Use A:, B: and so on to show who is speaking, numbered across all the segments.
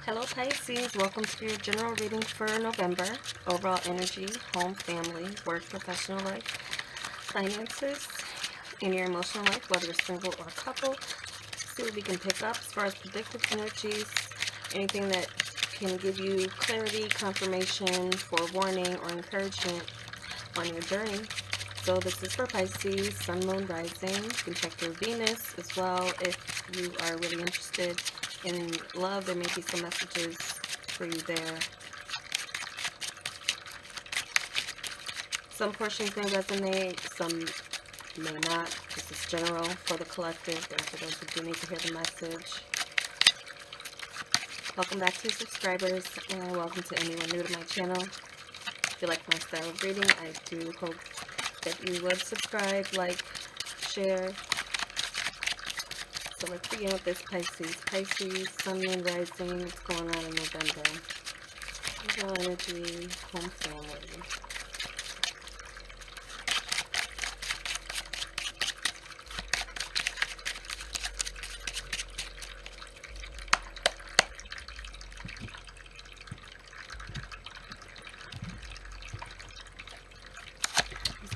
A: Hello Pisces, welcome to your general reading for November. Overall energy, home, family, work, professional life, finances, and your emotional life, whether you're single or couple. See what we can pick up as far as predictive energies, anything that can give you clarity, confirmation, forewarning, or encouragement on your journey. So this is for Pisces, Sun, Moon, Rising. You can check your Venus as well if you are really interested in love. There may be some messages for you there. Some portions may resonate, some may not. This is general for the collective and for those who do need to hear the message. Welcome back to subscribers, and welcome to anyone new to my channel. If you like my style of reading, I do hope that you would subscribe, like, share. So let's begin with this Pisces. Pisces, Sun, Moon, Rising. What's going on in November? Overall energy, home, family.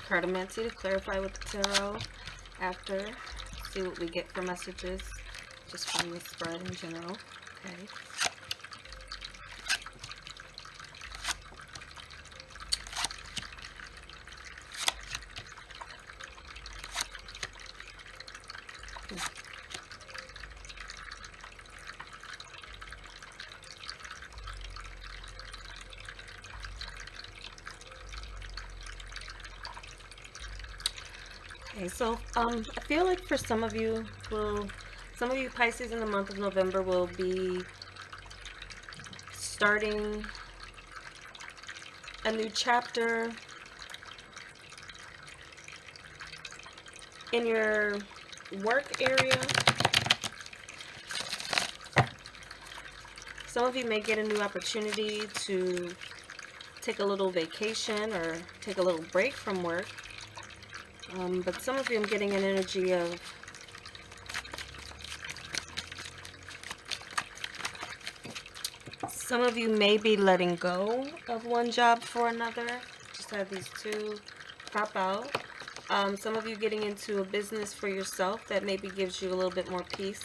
A: Cartomancy to clarify with the tarot after. See what we get for messages just from the spread in general. Okay. Okay, so I feel like for some of you Pisces in the month of November will be starting a new chapter in your work area. Some of you may get a new opportunity to take a little vacation or take a little break from work. But some of you, I'm getting an energy of some of you may be letting go of one job for another. Just had these two pop out. Some of you getting into a business for yourself that maybe gives you a little bit more peace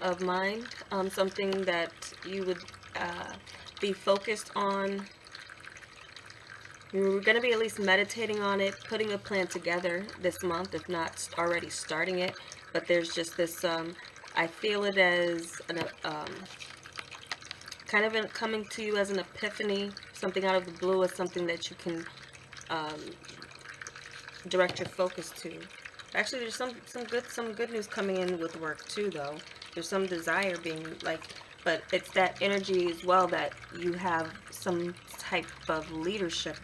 A: of mind. Something that you would be focused on. You're going to be at least meditating on it, putting a plan together this month, if not already starting it. But there's just this, I feel it as an, kind of coming to you as an epiphany, something out of the blue, as something that you can direct your focus to. Actually, there's some good news coming in with work too, though. There's some desire being but it's that energy as well that you have some type of leadership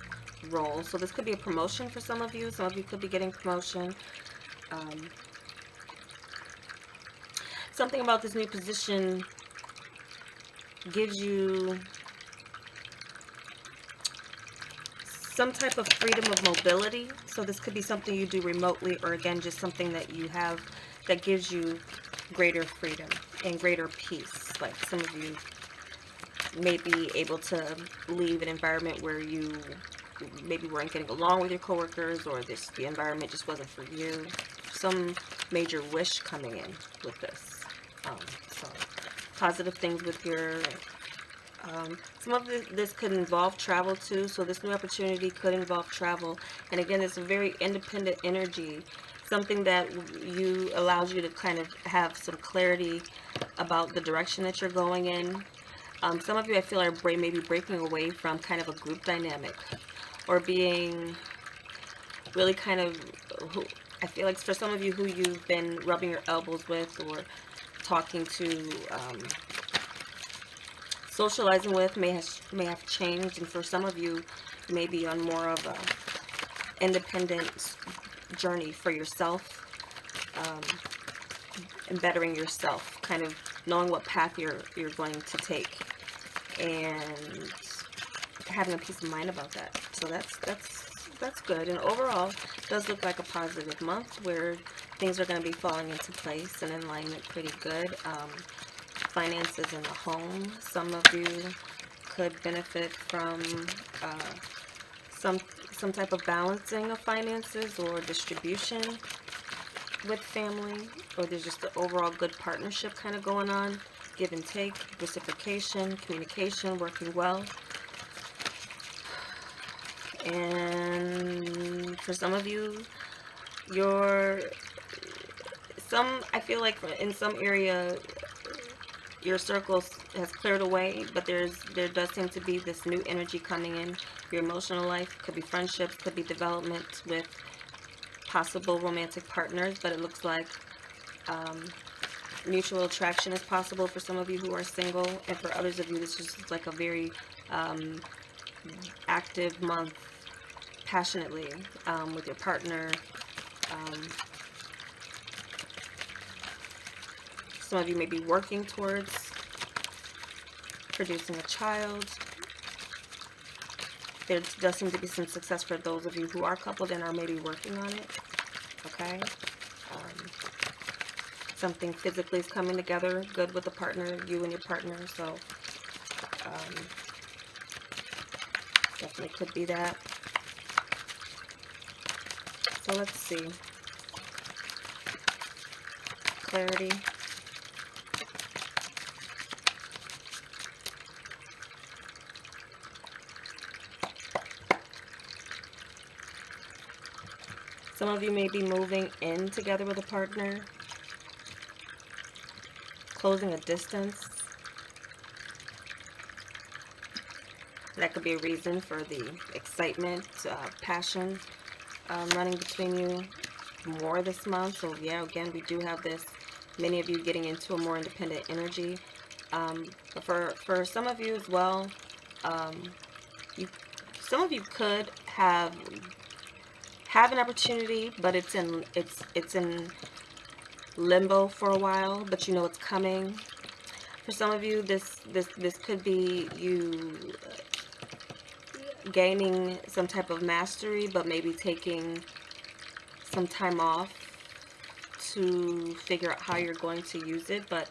A: role. So this could be a promotion for some of you. Some of you could be getting promotion. Something about this new position gives you some type of freedom of mobility. So this could be something you do remotely, or again, just something that you have that gives you greater freedom and greater peace. Like some of you may be able to leave an environment where you maybe weren't getting along with your coworkers, or the environment just wasn't for you. Some major wish coming in with this. So positive things with your some of this could involve travel too. So this new opportunity could involve travel, and again, it's a very independent energy, something that allows you to kind of have some clarity about the direction that you're going in. Some of you, I feel, are maybe breaking away from kind of a group dynamic, or being really kind of, I feel like for some of you who you've been rubbing your elbows with or talking to, socializing with may have changed, and for some of you, you may be on more of a independent journey for yourself, and bettering yourself, kind of knowing what path you're going to take, and having a peace of mind about that. So that's good. And overall, it does look like a positive month where things are going to be falling into place and in alignment pretty good. finances in the home. Some of you could benefit from some type of balancing of finances or distribution with family, or there's just an overall good partnership kind of going on, give and take, reciprocation, communication, working well. And for some of you, I feel like in some area your circles has cleared away, but there does seem to be this new energy coming in your emotional life. Could be friendships, could be development with possible romantic partners, but it looks like mutual attraction is possible for some of you who are single, and for others of you this is just like a very active month, passionately with your partner. Some of you may be working towards producing a child. There does seem to be some success for those of you who are coupled and are maybe working on it. Okay? Something physically is coming together good with the partner, you and your partner. So definitely could be that. So let's see. Clarity. Some of you may be moving in together with a partner, closing a distance. That could be a reason for the excitement, passion running between you more this month. So yeah, again, we do have this, many of you getting into a more independent energy. But for some of you as well, some of you could have an opportunity, but it's in limbo for a while, but you know it's coming. For some of you, this could be you gaining some type of mastery, but maybe taking some time off to figure out how you're going to use it, but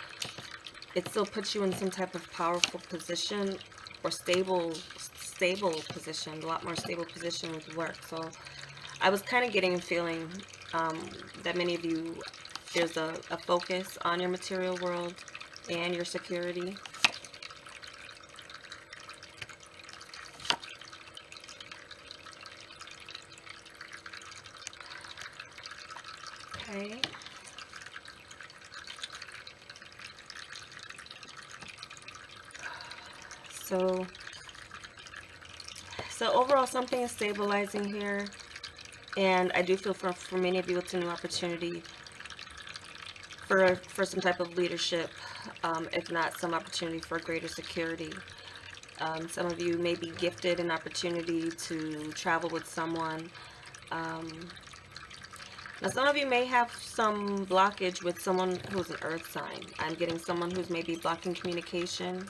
A: it still puts you in some type of powerful position or stable position, a lot more stable position with work. So I was kind of getting a feeling that many of you, there's a focus on your material world and your security. Okay. So overall, something is stabilizing here, and I do feel for many of you it's a new opportunity for some type of leadership, if not some opportunity for greater security. Some of you may be gifted an opportunity to travel with someone. Now, some of you may have some blockage with someone who's an earth sign. I'm getting someone who's maybe blocking communication.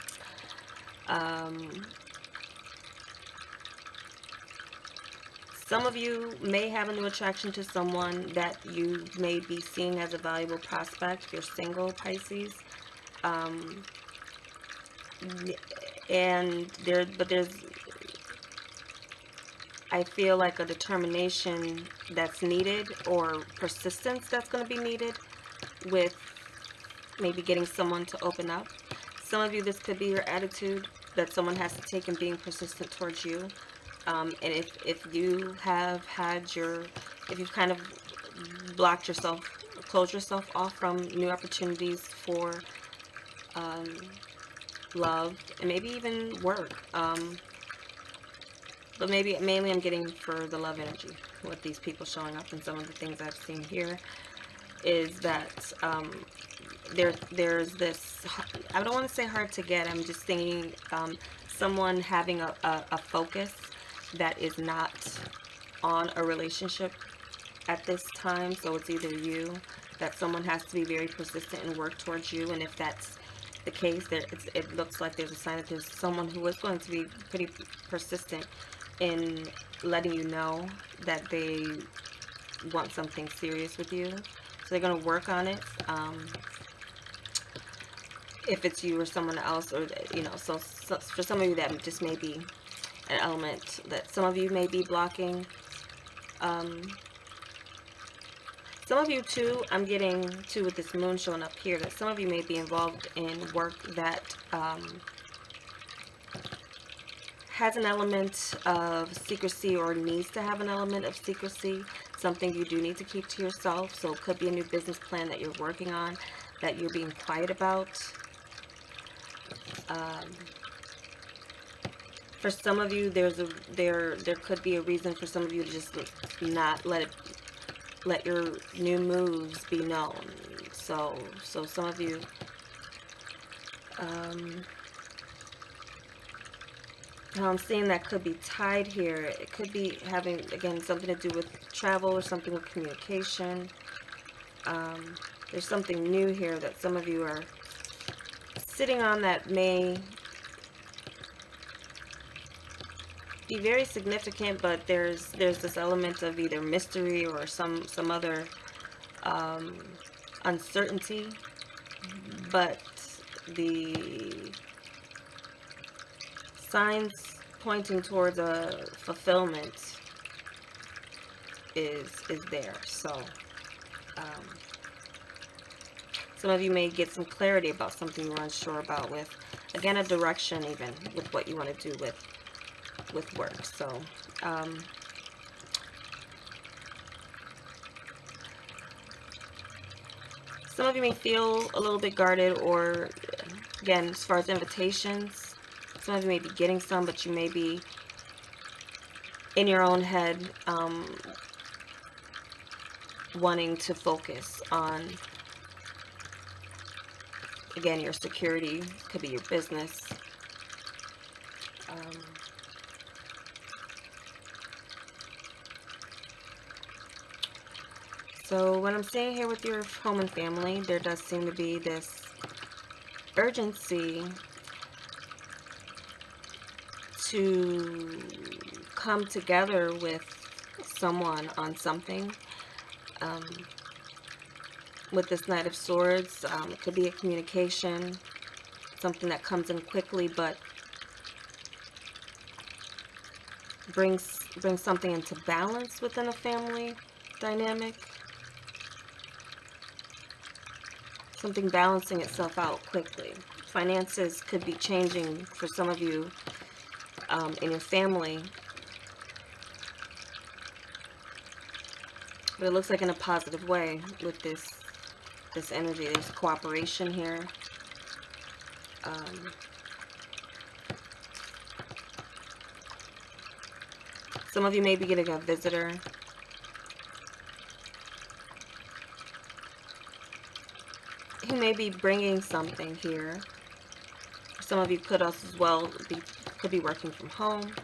A: Some of you may have a new attraction to someone that you may be seeing as a valuable prospect. If you're single, Pisces. But there's, I feel like a determination that's needed, or persistence that's going to be needed with maybe getting someone to open up. Some of you, this could be your attitude that someone has to take in being persistent towards you. And if you have if you've kind of blocked yourself, closed yourself off from new opportunities for love and maybe even work, but mainly I'm getting for the love energy with these people showing up, and some of the things I've seen here is that there's this, I don't want to say hard to get, I'm just thinking someone having a focus that is not on a relationship at this time. So it's either you, that someone has to be very persistent and work towards you, and if that's the case, it looks like there's a sign that there's someone who is going to be pretty persistent in letting you know that they want something serious with you. So they're going to work on it. if it's you or someone else, or you know, so for some of you that just may be an element that some of you may be blocking. Um, some of you too, I'm getting too with this moon showing up here, that some of you may be involved in work that has an element of secrecy, or needs to have an element of secrecy, something you do need to keep to yourself. So it could be a new business plan that you're working on that you're being quiet about. For some of you, there could be a reason for some of you to just not let your new moves be known. So some of you, how I'm seeing that could be tied here. It could be having, again, something to do with travel or something with communication. There's something new here that some of you are sitting on that may be very significant, but there's this element of either mystery or some other uncertainty, but the signs pointing towards a fulfillment is there. So some of you may get some clarity about something you were unsure about, with, again, a direction even with what you want to do with work. So some of you may feel a little bit guarded, or again, as far as invitations, some of you may be getting some, but you may be in your own head wanting to focus on, again, your security, could be your business. So what I'm seeing here with your home and family, there does seem to be this urgency to come together with someone on something. With this Knight of Swords, it could be a communication, something that comes in quickly, but brings something into balance within a family dynamic. Something balancing itself out quickly. Finances could be changing for some of you in your family, but it looks like in a positive way with this energy. There's cooperation here. Some of you may be getting a visitor. He may be bringing something here. Some of you could also as well be working from home.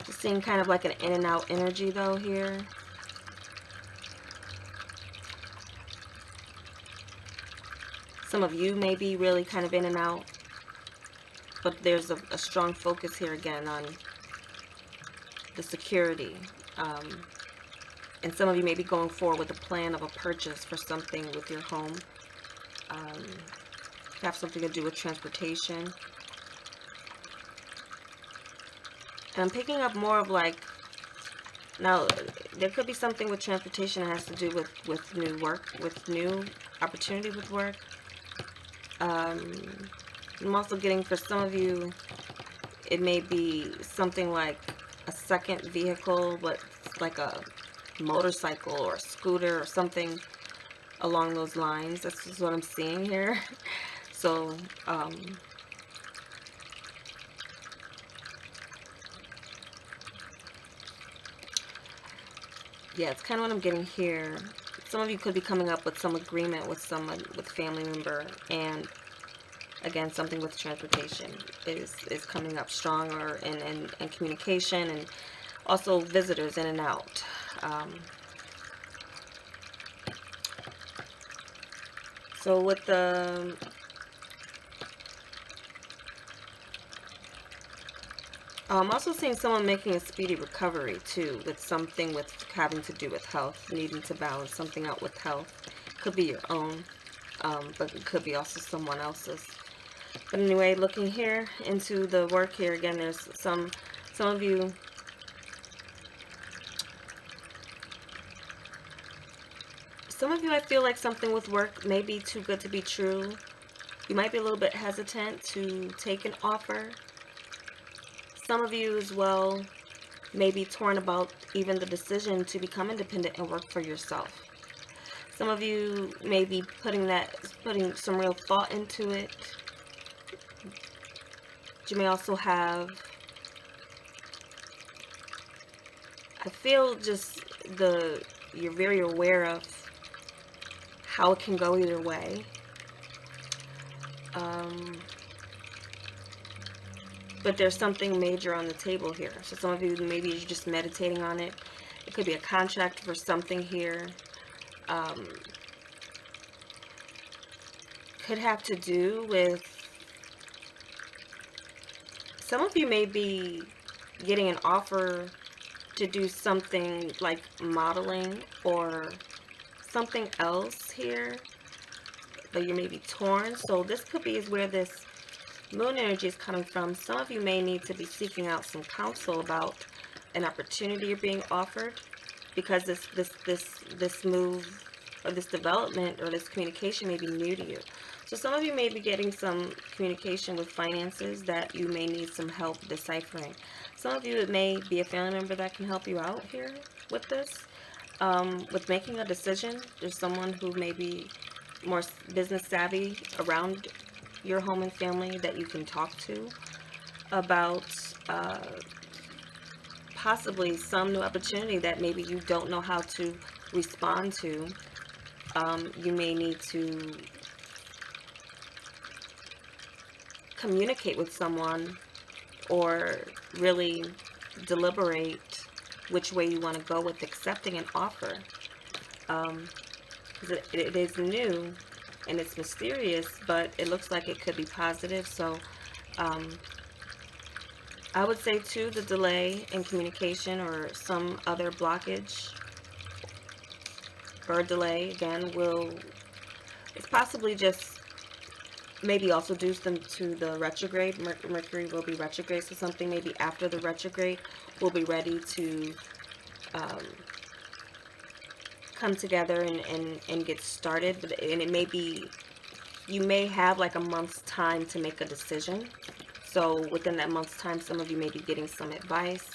A: Just seeing kind of like an in and out energy though here. Some of you may be really kind of in and out, but there's a strong focus here again on the security. And some of you may be going forward with a plan of a purchase for something with your home. Have something to do with transportation. And I'm picking up more of like, now there could be something with transportation that has to do with new work, with new opportunity with work. I'm also getting, for some of you, it may be something like a second vehicle, but like a motorcycle or a scooter or something along those lines. That's just what I'm seeing here. So yeah, it's kind of what I'm getting here. Some of you could be coming up with some agreement with someone, with a family member, and again, something with transportation is coming up stronger, and communication, and also visitors in and out. So with the I'm also seeing someone making a speedy recovery too, with something with having to do with health, needing to balance something out with health. Could be your own, but it could be also someone else's. But anyway, looking here into the work here again, there's some of you. Some of you, I feel like something with work may be too good to be true. You might be a little bit hesitant to take an offer. Some of you as well may be torn about even the decision to become independent and work for yourself. Some of you may be putting some real thought into it. You may also have, I feel just you're very aware of how it can go either way. But there's something major on the table here. So some of you, maybe you're just meditating on it. It could be a contract for something here. Could have to do with, some of you may be getting an offer to do something like modeling or something else here, but you may be torn. So this could be is where this moon energy is coming from. Some of you may need to be seeking out some counsel about an opportunity you're being offered, because this move or this development or this communication may be new to you. So some of you may be getting some communication with finances that you may need some help deciphering. Some of you, it may be a family member that can help you out here with this. With making a decision, there's someone who may be more business savvy around your home and family that you can talk to about possibly some new opportunity that maybe you don't know how to respond to. You may need to communicate with someone or really deliberate which way you want to go with accepting an offer. It is new and it's mysterious, but it looks like it could be positive. So I would say too, the delay in communication or some other blockage or delay again it's possibly just maybe also due to the retrograde. Mercury will be retrograde, so something maybe after the retrograde will be ready to come together and get started. And it may be, you may have like a month's time to make a decision. So within that month's time, some of you may be getting some advice,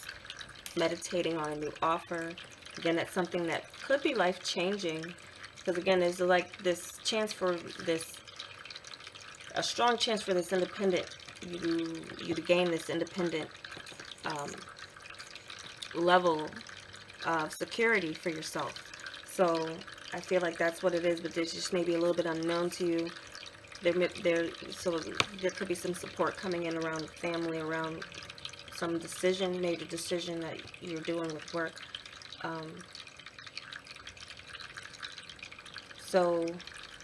A: meditating on a new offer. Again, that's something that could be life-changing, because again, there's like this chance for this, a strong chance for this independent, you to gain this independent level of security for yourself. So I feel like that's what it is, but this just maybe a little bit unknown to you. So there could be some support coming in around family, around some decision, major decision that you're doing with work. So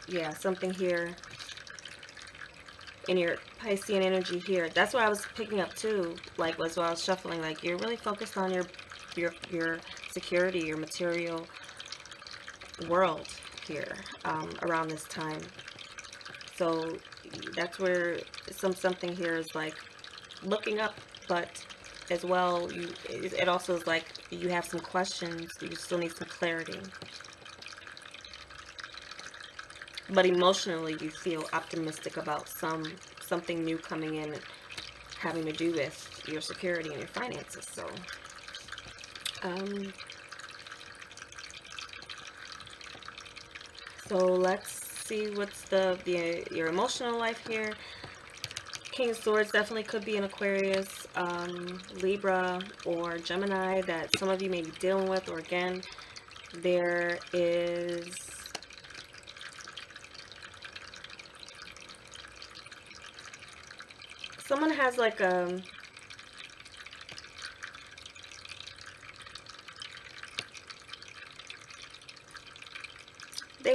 A: yeah, something here in your Piscean energy here. That's what I was picking up too. Like was while I was shuffling. Like you're really focused on your security, your material world here around this time. So that's where something here is like looking up, but as well, it also is like you have some questions. You still need some clarity. But emotionally, you feel optimistic about something new coming in, having to do with your security and your finances. So let's see what's your emotional life here. King of Swords definitely could be an Aquarius, Libra, or Gemini that some of you may be dealing with. Or again, there is someone has like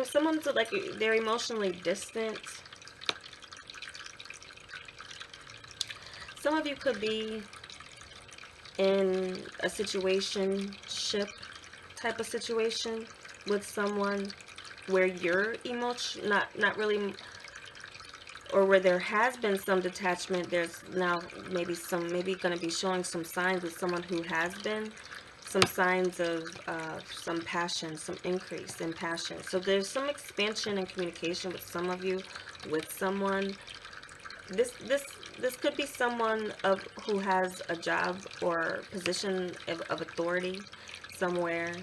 A: someone's like they're emotionally distant. Some of you could be in a situationship type of situation with someone where you're not really, or where there has been some detachment. There's now maybe going to be showing some signs with someone who has been, some signs of some passion, some increase in passion. So there's some expansion and communication with some of you, with someone. This could be someone who has a job or position of authority somewhere.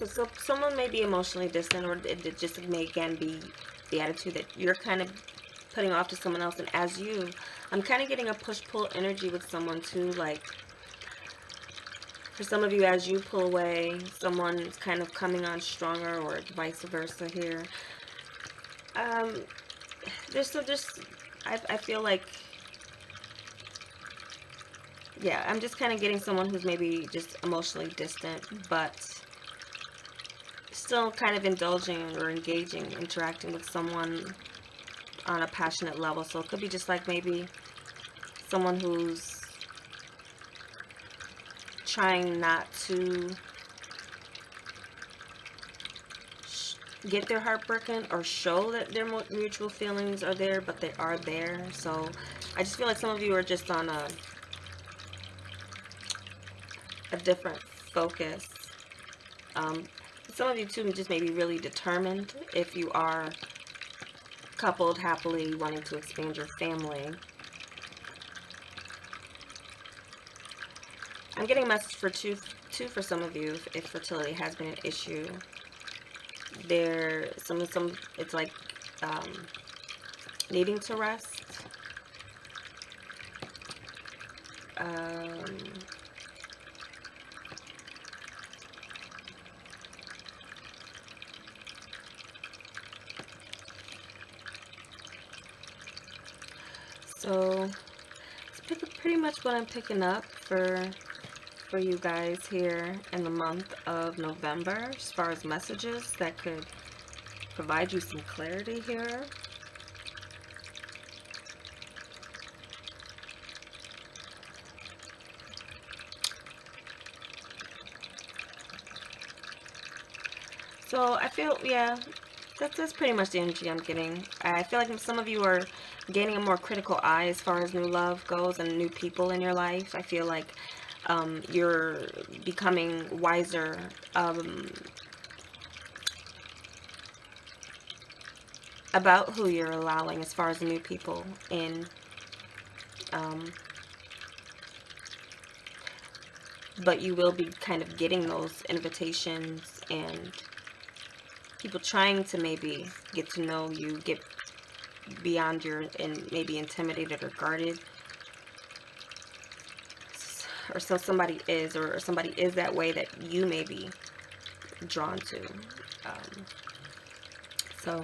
A: So someone may be emotionally distant, or it just may again be the attitude that you're kind of putting off to someone else. And I'm kind of getting a push-pull energy with someone too. Like, for some of you, as you pull away, someone's kind of coming on stronger, or vice versa here. I feel like, yeah, I'm just kind of getting someone who's maybe just emotionally distant, but still kind of indulging or engaging, interacting with someone on a passionate level. So it could be just like maybe someone who's trying not to get their heart broken or show that their mutual feelings are there, but they are there. So I just feel like some of you are just on a different focus. Some of you too just may be really determined if you are coupled happily, wanting to expand your family. I'm getting a message for two for some of you if fertility has been an issue. It's like needing to rest. So it's pretty much what I'm picking up for you guys here in the month of November, as far as messages that could provide you some clarity here. So I feel, yeah, that's pretty much the energy I'm getting. I feel like some of you are gaining a more critical eye as far as new love goes and new people in your life. I feel like you're becoming wiser about who you're allowing as far as new people in. But you will be kind of getting those invitations and people trying to maybe get to know you, get beyond your, and maybe intimidated or guarded. Or so somebody is, or somebody is that way that you may be drawn to. So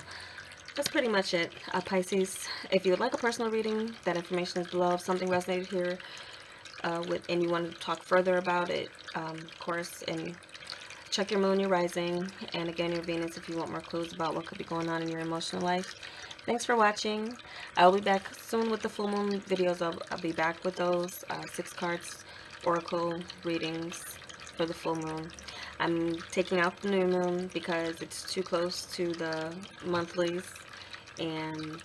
A: that's pretty much it, Pisces. If you would like a personal reading, that information is below. If something resonated here and you want to talk further about it, of course, and check your moon, your rising, and again your Venus if you want more clues about what could be going on in your emotional life. Thanks for watching. I will be back soon with the full moon videos. I'll be back with those 6 cards oracle readings for the full moon. I'm taking out the new moon because it's too close to the monthlies, and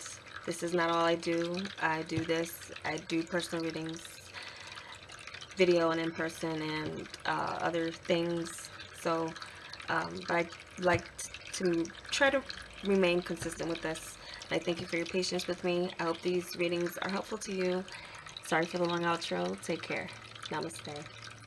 A: this is not all I do. I do personal readings, video and in person, and other things. So but I like to try to remain consistent with this. I thank you for your patience with me. I hope these readings are helpful to you. Sorry for the long outro. Take care. Namaste.